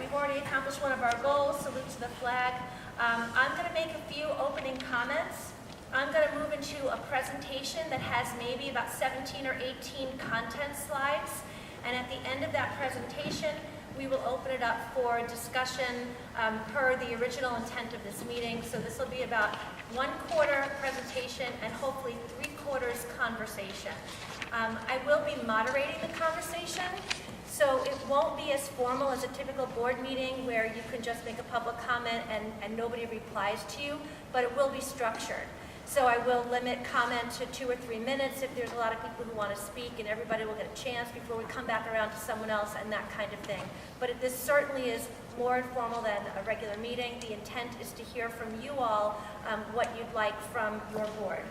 we've already accomplished one of our goals, salute to the flag. I'm going to make a few opening comments. I'm going to move into a presentation that has maybe about 17 or 18 content slides. And at the end of that presentation, we will open it up for discussion per the original intent of this meeting. So this will be about 1/4 presentation and hopefully 3/4 conversation. I will be moderating the conversation, so it won't be as formal as a typical board meeting where you can just make a public comment and nobody replies to you, but it will be structured. So I will limit comment to 2 or 3 minutes if there's a lot of people who want to speak, and everybody will get a chance before we come back around to someone else and that kind of thing. But this certainly is more informal than a regular meeting. The intent is to hear from you all what you'd like from your board.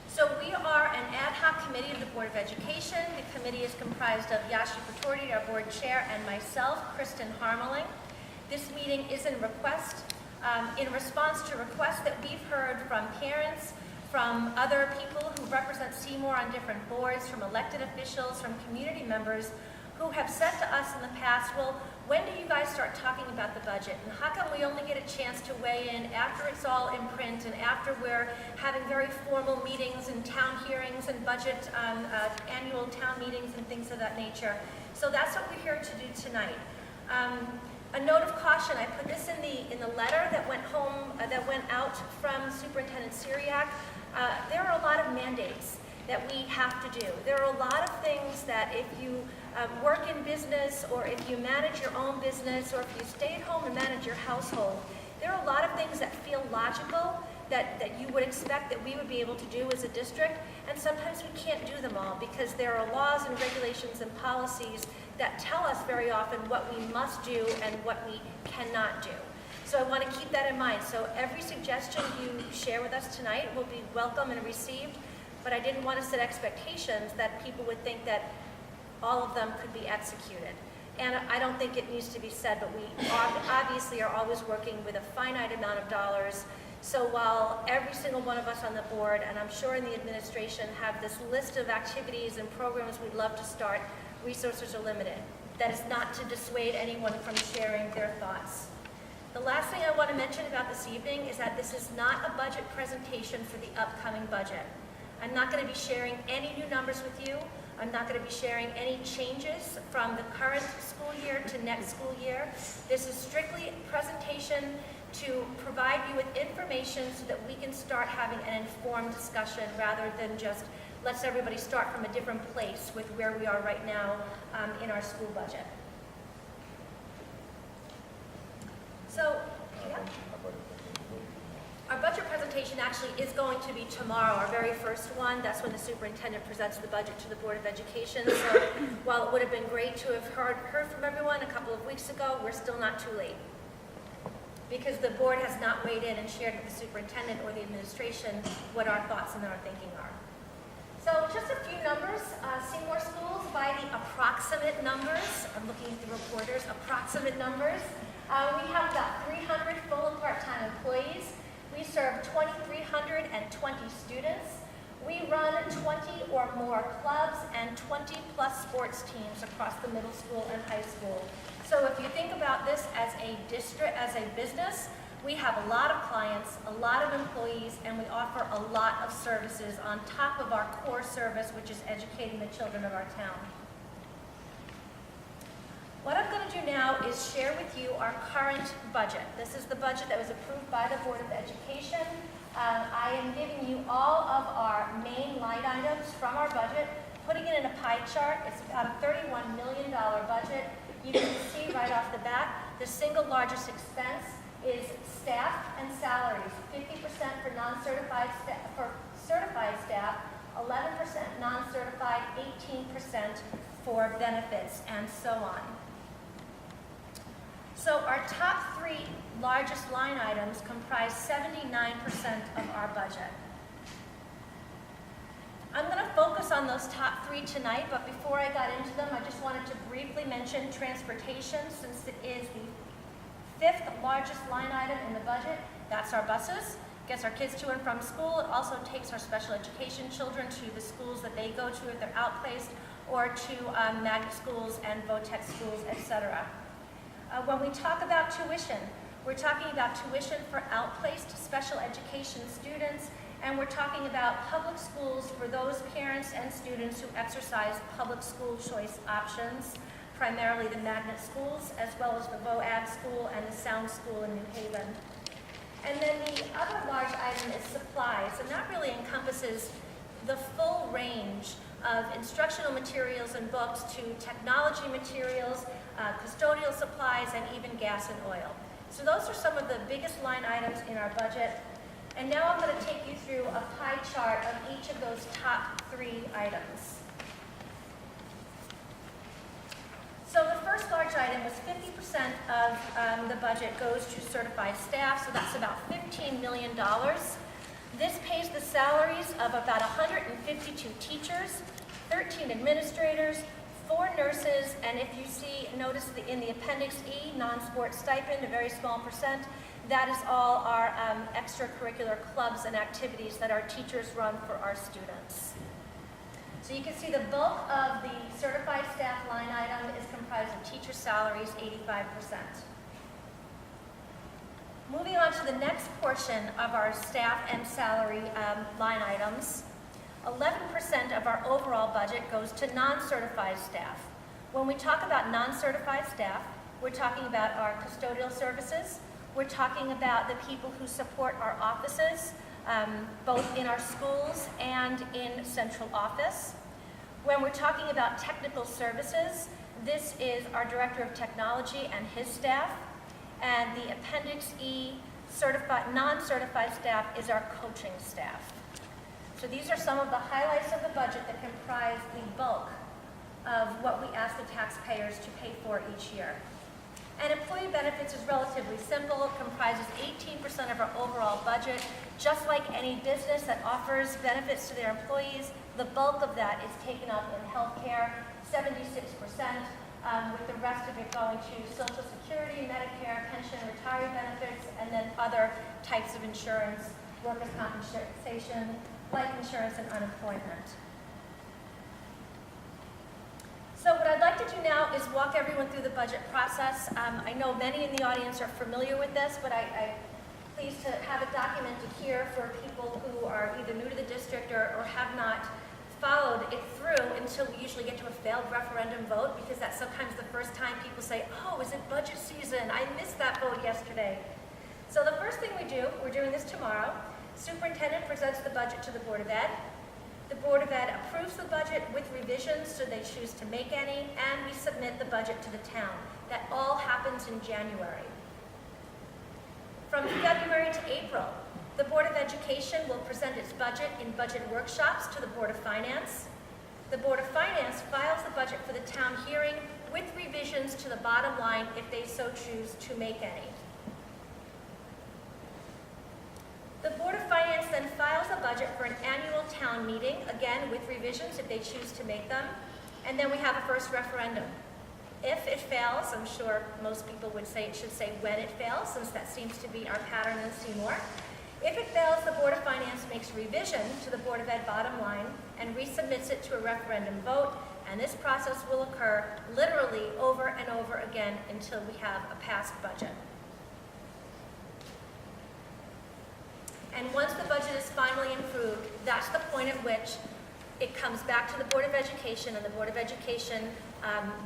So we are an ad hoc committee of the Board of Education. The committee is comprised of Yashi Patordi, our board chair, and myself, Kristen Harmeling. This meeting is in response to requests that we've heard from parents, from other people who represent Seymour on different boards, from elected officials, from community members who have said to us in the past, well, when do you guys start talking about the budget? And how come we only get a chance to weigh in after it's all in print and after we're having very formal meetings and town hearings and budget annual town meetings and things of that nature? So that's what we're here to do tonight. A note of caution, I put this in the letter that went out from Superintendent Syriac. There are a lot of mandates that we have to do. There are a lot of things that if you work in business, or if you manage your own business, or if you stay at home and manage your household, there are a lot of things that feel logical that you would expect that we would be able to do as a district, and sometimes we can't do them all because there are laws and regulations and policies that tell us very often what we must do and what we cannot do. So I want to keep that in mind. So every suggestion you share with us tonight will be welcome and received, but I didn't want to set expectations that people would think that all of them could be executed. And I don't think it needs to be said, but we obviously are always working with a finite amount of dollars. So while every single one of us on the board, and I'm sure in the administration, have this list of activities and programs we'd love to start, resources are limited. That is not to dissuade anyone from sharing their thoughts. The last thing I want to mention about this evening is that this is not a budget presentation for the upcoming budget. I'm not going to be sharing any new numbers with you. I'm not going to be sharing any changes from the current school year to next school year. This is strictly a presentation to provide you with information so that we can start having an informed discussion rather than just let's everybody start from a different place with where we are right now in our school budget. So, yeah. Our budget presentation actually is going to be tomorrow, our very first one. That's when the superintendent presents the budget to the Board of Education. So while it would have been great to have heard from everyone a couple of weeks ago, we're still not too late, because the board has not weighed in and shared with the superintendent or the administration what our thoughts and our thinking are. So just a few numbers. Seymour schools, by the approximate numbers, I'm looking at the reporters, approximate numbers. We have about 300 full and part-time employees. We serve 2,320 students. We run 20 or more clubs and 20+ sports teams across the middle school and high school. So if you think about this as a district, as a business, we have a lot of clients, a lot of employees, and we offer a lot of services on top of our core service, which is educating the children of our town. What I'm going to do now is share with you our current budget. This is the budget that was approved by the Board of Education. I am giving you all of our main line items from our budget, putting it in a pie chart. It's about a $31 million budget. You can see right off the bat, the single largest expense is staff and salaries, 50% for non-certified staff, for certified staff, 11% non-certified, 18% for benefits, and so on. So our top 3 largest line items comprise 79% of our budget. I'm going to focus on those top 3 tonight, but before I got into them, I just wanted to briefly mention transportation, since it is the 5th largest line item in the budget. That's our buses. Gets our kids to and from school. It also takes our special education children to the schools that they go to if they're outplaced. or to magnet schools and VOTEC schools, etc. When we talk about tuition, we're talking about tuition for outplaced special education students, and we're talking about public schools for those parents and students who exercise public school choice options, primarily the magnet schools, as well as the VOAG school and the Sound School in New Haven. And then the other large item is supplies, and that really encompasses the full range of instructional materials and books to technology materials, custodial supplies, and even gas and oil. So those are some of the biggest line items in our budget. And now I'm going to take you through a pie chart of each of those top 3 items. So the first large item was 50% of the budget goes to certified staff, so that's about $15 million. This pays the salaries of about 152 teachers, 13 administrators, 4 nurses, and if you notice in the Appendix E, non-sport stipend, a very small percent, that is all our extracurricular clubs and activities that our teachers run for our students. So you can see the bulk of the certified staff line item is comprised of teacher salaries, 85%. Moving on to the next portion of our staff and salary line items, 11% of our overall budget goes to non-certified staff. When we talk about non-certified staff, we're talking about our custodial services, we're talking about the people who support our offices, both in our schools and in central office. When we're talking about technical services, this is our Director of Technology and his staff, and the Appendix E non-certified staff is our coaching staff. So these are some of the highlights of the budget that comprise the bulk of what we ask the taxpayers to pay for each year. And employee benefits is relatively simple. It comprises 18% of our overall budget. Just like any business that offers benefits to their employees, the bulk of that is taken up in healthcare, 76%, with the rest of it going to Social Security, Medicare, pension, retiree benefits, and then other types of insurance, workers' compensation, life insurance, and unemployment. So what I'd like to do now is walk everyone through the budget process. I know many in the audience are familiar with this, but I'm pleased to have it documented here for people who are either new to the district or have not followed it through until we usually get to a failed referendum vote, because that's sometimes the first time people say, oh, is it budget season? I missed that vote yesterday. So the first thing we do, we're doing this tomorrow, Superintendent presents the budget to the Board of Ed. The Board of Ed approves the budget with revisions should they choose to make any, and we submit the budget to the town. That all happens in January. From February to April, the Board of Education will present its budget in budget workshops to the Board of Finance. The Board of Finance files the budget for the town hearing with revisions to the bottom line if they so choose to make any. The Board of Finance then files a budget for an annual town meeting, again with revisions if they choose to make them, and then we have a first referendum. If it fails, I'm sure most people would say it should say when it fails, since that seems to be our pattern in Seymour. If it fails, the Board of Finance makes revision to the Board of Ed bottom line and resubmits it to a referendum vote, and this process will occur literally over and over again until we have a passed budget. And once the budget is finally approved, that's the point at which it comes back to the Board of Education, and the Board of Education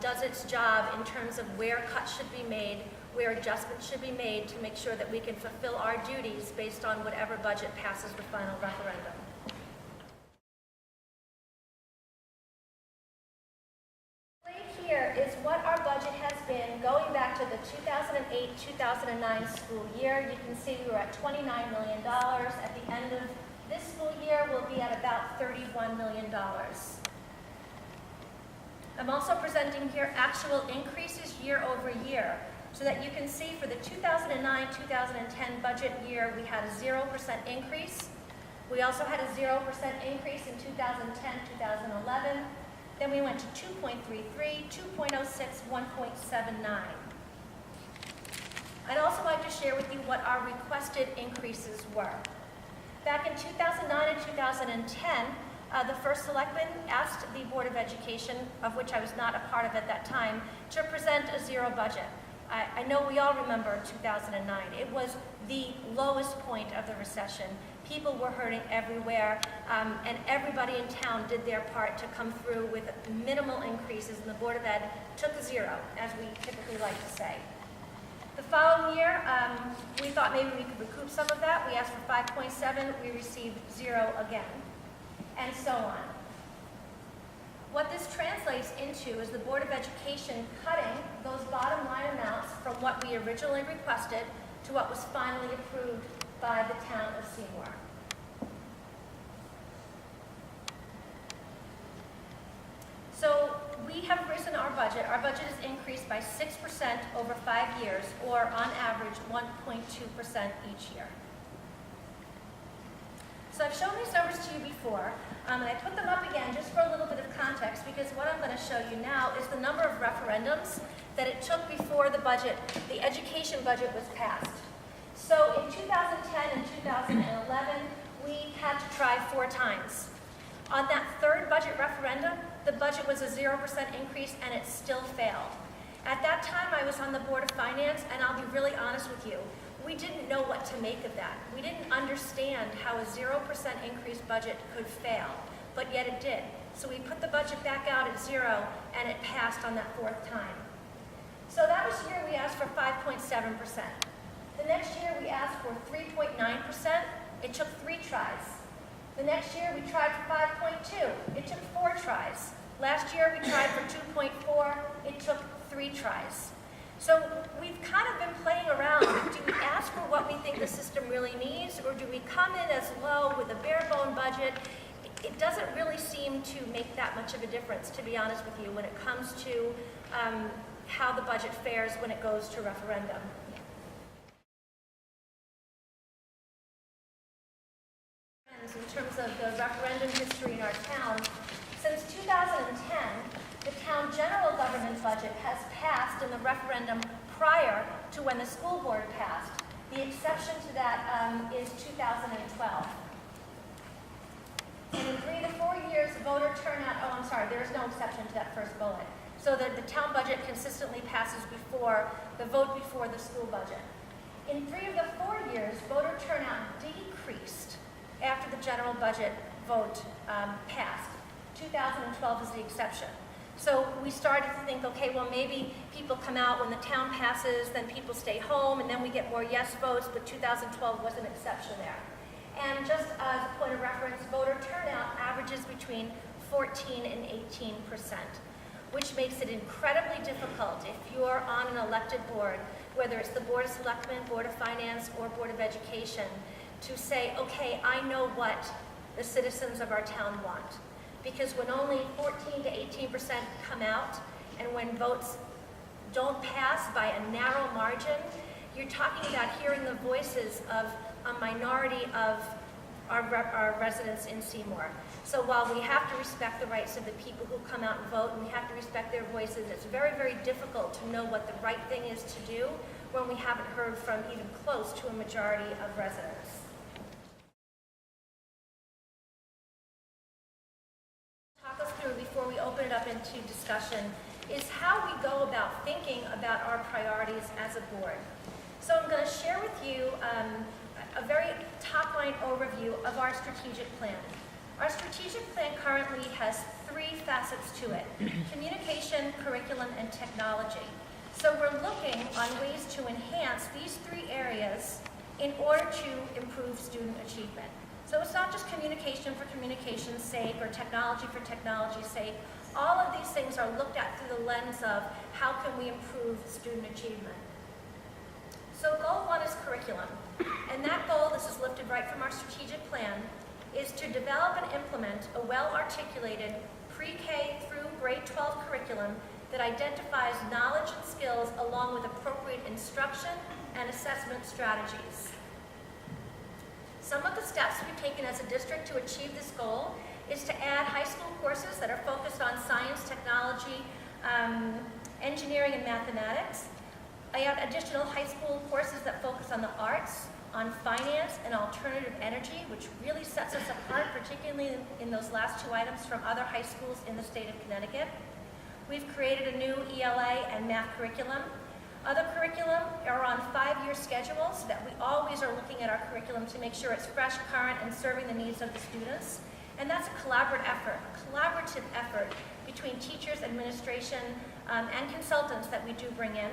does its job in terms of where cuts should be made, where adjustments should be made to make sure that we can fulfill our duties based on whatever budget passes the final referendum. Here is what our budget has been going back to the 2008-2009 school year. You can see we were at $29 million. At the end of this school year, we'll be at about $31 million. I'm also presenting here actual increases year over year, so that you can see for the 2009-2010 budget year, we had a 0% increase. We also had a 0% increase in 2010-2011. Then we went to 2.33, 2.06, 1.79. I'd also like to share with you what our requested increases were. Back in 2009 and 2010, the first selectman asked the Board of Education, of which I was not a part of at that time, to present a zero budget. I know we all remember 2009. It was the lowest point of the recession. People were hurting everywhere, and everybody in town did their part to come through with minimal increases, and the Board of Ed took a zero, as we typically like to say. The following year, we thought maybe we could recoup some of that. We asked for 5.7, we received 0 again, and so on. What this translates into is the Board of Education cutting those bottom line amounts from what we originally requested to what was finally approved by the town of Seymour. So we have risen our budget. Our budget is increased by 6% over 5 years, or on average 1.2% each year. So I've shown these numbers to you before, and I put them up again just for a little bit of context, because what I'm going to show you now is the number of referendums that it took before the budget, the education budget, was passed. So in 2010 and 2011, we had to try 4 times. On that third budget referendum, the budget was a 0% increase, and it still failed. At that time, I was on the Board of Finance, and I'll be really honest with you. We didn't know what to make of that. We didn't understand how a 0% increased budget could fail, but yet it did. So we put the budget back out at 0, and it passed on that 4th time. So that was the year we asked for 5.7%. The next year we asked for 3.9%. It took 3 tries. The next year we tried for 5.2. It took 4 tries. Last year we tried for 2.4. It took 3 tries. So we've kind of been playing around. Do we ask for what we think the system really needs, or do we come in as low with a bare-bone budget? It doesn't really seem to make that much of a difference, to be honest with you, when it comes to how the budget fares when it goes to referendum. In terms of the referendum history in our town, since 2010, the town general government budget has passed in the referendum prior to when the school board passed. The exception to that is 2012. And in 3 to 4 years, voter turnout, there is no exception to that first bullet. So that the town budget consistently passes before the vote before the school budget. In 3 of the 4 years, voter turnout decreased after the general budget vote passed. 2012 is the exception. So we started to think, okay, well, maybe people come out when the town passes, then people stay home, and then we get more yes votes, but 2012 was an exception there. And just as a point of reference, voter turnout averages between 14 and 18%, which makes it incredibly difficult if you're on an elected board, whether it's the Board of Selectmen, Board of Finance, or Board of Education, to say, okay, I know what the citizens of our town want. Because when only 14 to 18% come out, and when votes don't pass by a narrow margin, you're talking about hearing the voices of a minority of our residents in Seymour. So while we have to respect the rights of the people who come out and vote, and we have to respect their voices, it's very, very difficult to know what the right thing is to do when we haven't heard from even close to a majority of residents. Talk us through, before we open it up into discussion, is how we go about thinking about our priorities as a board. So I'm going to share with you a very top-line overview of our strategic plan. Our strategic plan currently has 3 facets to it: communication, curriculum, and technology. So we're looking on ways to enhance these 3 areas in order to improve student achievement. So it's not just communication for communication's sake or technology for technology's sake. All of these things are looked at through the lens of how can we improve student achievement. So goal 1 is curriculum. And that goal, this is lifted right from our strategic plan, is to develop and implement a well-articulated pre-K through grade 12 curriculum that identifies knowledge and skills along with appropriate instruction and assessment strategies. Some of the steps we've taken as a district to achieve this goal is to add high school courses that are focused on science, technology, engineering, and mathematics. I add additional high school courses that focus on the arts on finance and alternative energy, which really sets us apart, particularly in those last two items from other high schools in the state of Connecticut. We've created a new ELA and math curriculum. Other curriculum are on 5-year schedules, so that we always are looking at our curriculum to make sure it's fresh, current, and serving the needs of the students. And that's a collaborative effort between teachers, administration, and consultants that we do bring in.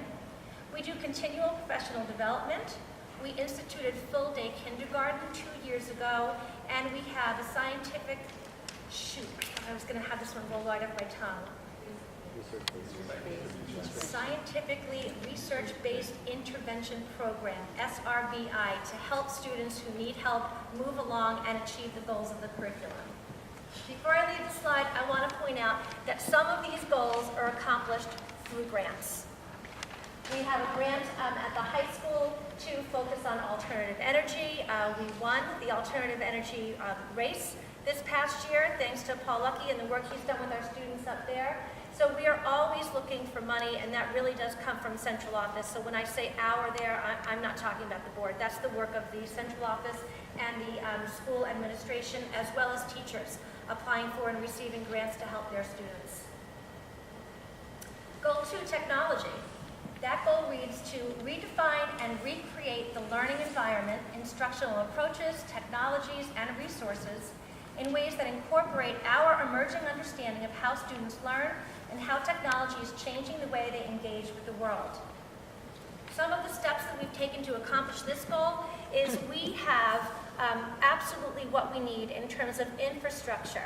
We do continual professional development. We instituted full-day kindergarten 2 years ago, and we have a scientific, I was going to have this one roll right off my tongue. Scientifically research-based intervention program, SRBI, to help students who need help move along and achieve the goals of the curriculum. Before I leave the slide, I want to point out that some of these goals are accomplished through grants. We have a grant at the high school to focus on alternative energy. We won the alternative energy race this past year, thanks to Paul Lucky and the work he's done with our students up there. So we are always looking for money, and that really does come from central office. So when I say our there, I'm not talking about the board. That's the work of the central office and the school administration, as well as teachers applying for and receiving grants to help their students. Goal 2, technology. That goal reads to redefine and recreate the learning environment, instructional approaches, technologies, and resources in ways that incorporate our emerging understanding of how students learn and how technology is changing the way they engage with the world. Some of the steps that we've taken to accomplish this goal is we have absolutely what we need in terms of infrastructure.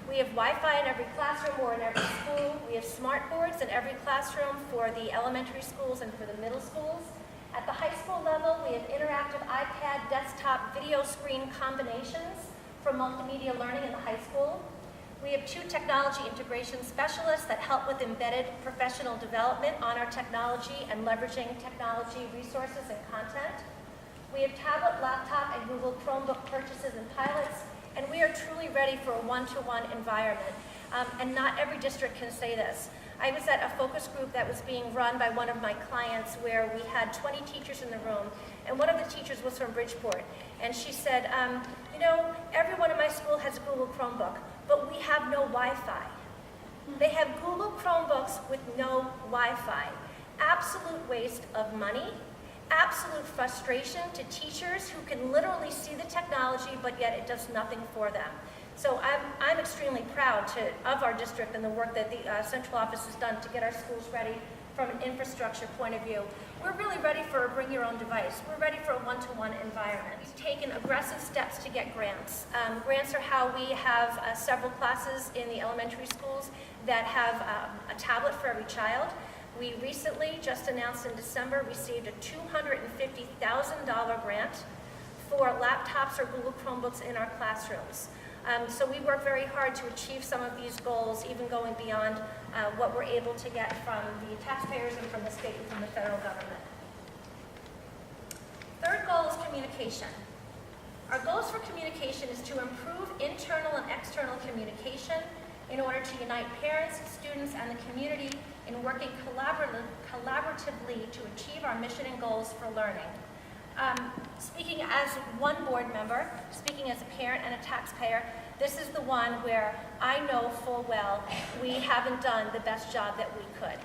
We have Wi-Fi in every classroom or in every school. We have smart boards in every classroom for the elementary schools and for the middle schools. At the high school level, we have interactive iPad, desktop, video screen combinations for multimedia learning in the high school. We have 2 technology integration specialists that help with embedded professional development on our technology and leveraging technology resources and content. We have tablet, laptop, and Google Chromebook purchases and pilots, and we are truly ready for a one-to-one environment. And not every district can say this. I was at a focus group that was being run by one of my clients where we had 20 teachers in the room, and one of the teachers was from Bridgeport. And she said, you know, everyone in my school has a Google Chromebook, but we have no Wi-Fi. They have Google Chromebooks with no Wi-Fi. Absolute waste of money, absolute frustration to teachers who can literally see the technology, but yet it does nothing for them. So I'm extremely proud of our district and the work that the central office has done to get our schools ready from an infrastructure point of view. We're really ready for a bring your own device. We're ready for a one-to-one environment. We've taken aggressive steps to get grants. Grants are how we have several classes in the elementary schools that have a tablet for every child. We recently, just announced in December, received a $250,000 grant for laptops or Google Chromebooks in our classrooms. So we work very hard to achieve some of these goals, even going beyond what we're able to get from the taxpayers and from the state and from the federal government. Third goal is communication. Our goals for communication is to improve internal and external communication in order to unite parents, students, and the community in working collaboratively to achieve our mission and goals for learning. Speaking as one board member, speaking as a parent and a taxpayer, this is the one where I know full well we haven't done the best job that we could.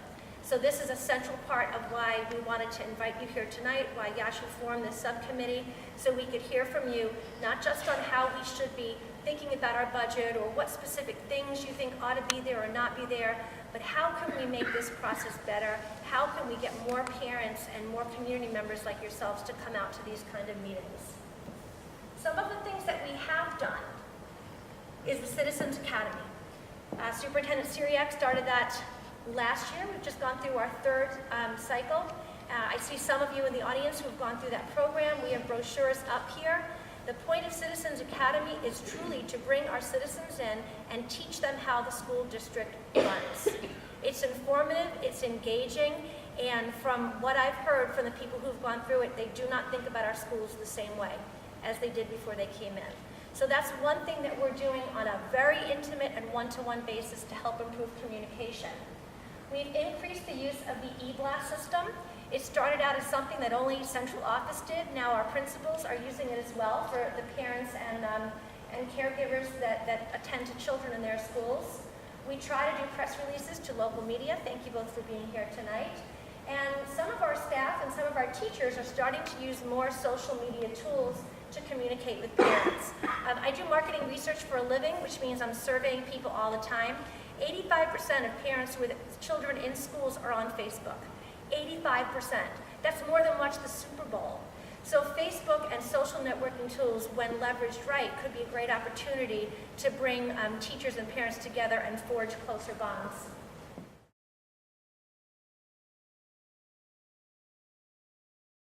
So this is a central part of why we wanted to invite you here tonight, why Yashu formed this subcommittee, so we could hear from you, not just on how we should be thinking about our budget or what specific things you think ought to be there or not be there, but how can we make this process better? How can we get more parents and more community members like yourselves to come out to these kind of meetings? Some of the things that we have done is the Citizens Academy. Superintendent Syriac started that last year. We've just gone through our third cycle. I see some of you in the audience who have gone through that program. We have brochures up here. The point of Citizens Academy is truly to bring our citizens in and teach them how the school district runs. It's informative, it's engaging, and from what I've heard from the people who've gone through it, they do not think about our schools the same way as they did before they came in. So that's one thing that we're doing on a very intimate and one-to-one basis to help improve communication. We've increased the use of the e-blast system. It started out as something that only central office did. Now our principals are using it as well for the parents and caregivers that attend to children in their schools. We try to do press releases to local media. Thank you both for being here tonight. And some of our staff and some of our teachers are starting to use more social media tools to communicate with parents. I do marketing research for a living, which means I'm surveying people all the time. 85% of parents with children in schools are on Facebook. 85%. That's more than watch the Super Bowl. So Facebook and social networking tools, when leveraged right, could be a great opportunity to bring teachers and parents together and forge closer bonds.